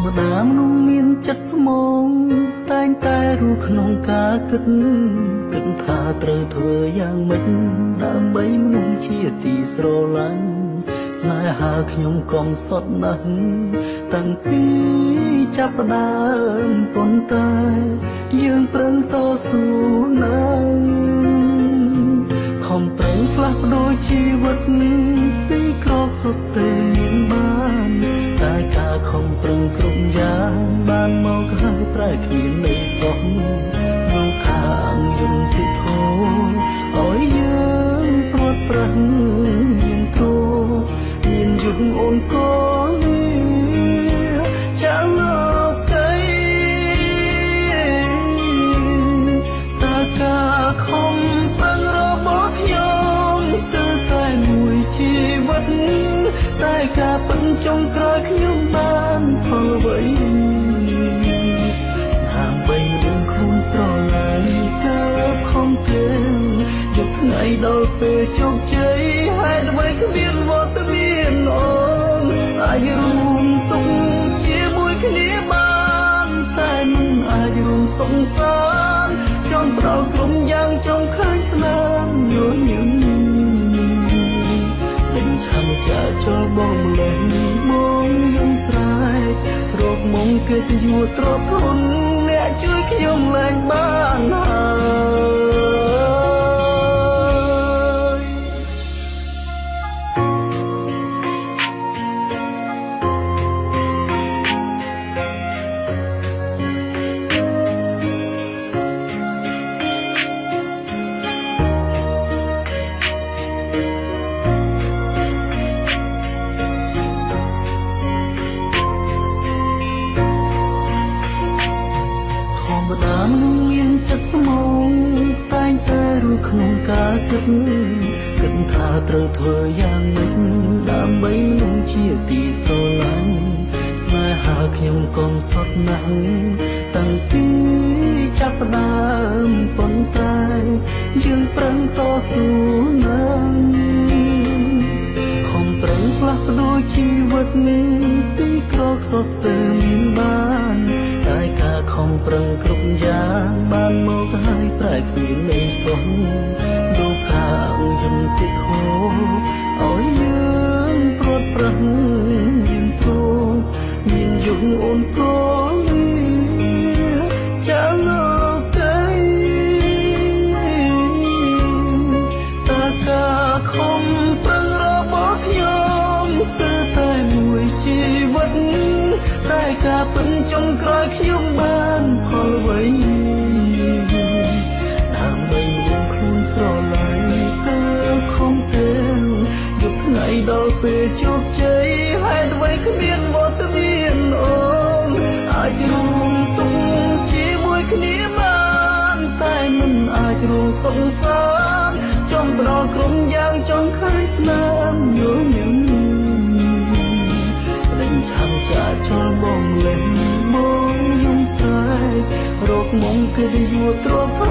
មតាមនុស្សមានចិត្តស្មងតែងតែรู้ក្នុងការគិតថាត្រូវធ្វើយ៉ាងម៉េចដើម្បីមនុស្សជាទីស្រឡាញ់ស្នេហាខ្ញុំក៏សត់ណាស់តាំងពីចាប់ផ្ដើមប៉ុន្តែយើងប្រឹងតស៊ូណាស់ខំប្រឹងផ្លាស់ប្ដូរជីវិតពីក្រោកសុទ្ធតែមានបានតែការខំប្រឹងគ្រប់យ៉ាងបានមកហើយប្រែគ្មាននៅសោះនៅខាងយន្តទីធោឲ្យយើងព្រួតប្រឹងមានធោមានយន្តអូនកូនចាំលោកទៅតើការខំប្រឹងរបស់ខ្ញុំស្ទើរតែមួយជីវិតតែការពិតចុងក្រោយខ្ញុំបានផលអ្វីដើម្បីរឿងខ្លួនស្រឡាញ់ទៅខំទៅយកថ្ងៃដល់ពេលជោគជ័យហើយអ្វីគ្មានវត្តមានអូនអាចរួមទុកជាមួយគ្នាបានតែមិនអាចរួមសង្សារចង់ប្រោលក្រុមយ៉ាងចង់ឃើញស្នាមញញឹមឆាំចាចូលបងលេងមកយំស្រែករកមកគេទៅយួរទ្រពធនអ្នកជួយខ្ញុំឡើងបានមនុស្សមានចិត្តស្មងតែងតែรู้ក្នុងការគិតថាត្រូវធ្វើយ៉ាងម៉េចដើម្បីនឹងជាទីស្រឡាញ់ស្នេហាខ្ញុំក៏សត់ណាស់តាំងពីចាប់ផ្ដើមប៉ុន្តែយើងប្រឹងតស៊ូណាស់ខំប្រឹងផ្លាស់ប្ដូរជីវិតពីក្រោកសុទ្ធតែមានបានតែការខំប្រឹងគ្រប់យ៉ាងបានមកហើយប្រែគ្មាននៅសោះលោកខាងយន្តទីធោឲ្យយើងព្រួតប្រឹងមានធោមានយន្តអូនកូនចាំលោកទៅតើការខំប្រឹងរបស់ខ្ញុំស្ទើរតែមួយជីវិតតែការពិតចុងក្រោយខ្ញុំបានផលអ្វីដើម្បីមានខ្លួនស្រឡាញ់ទៅខំទៅយកថ្ងៃដល់ពេលជោគជ័យហើយអ្វីគ្មានវត្តមានអូនអាចរួមទុកជាមួយគ្នាបានតែមិនអាចរួមសង្សារចង់ផ្ដល់ក្រុមយ៉ាងចង់ឃើញស្នាមញញឹមឆាំចាចូលបងលេងមកយំស្រែករកមកគេទៅយួរទ្រពធ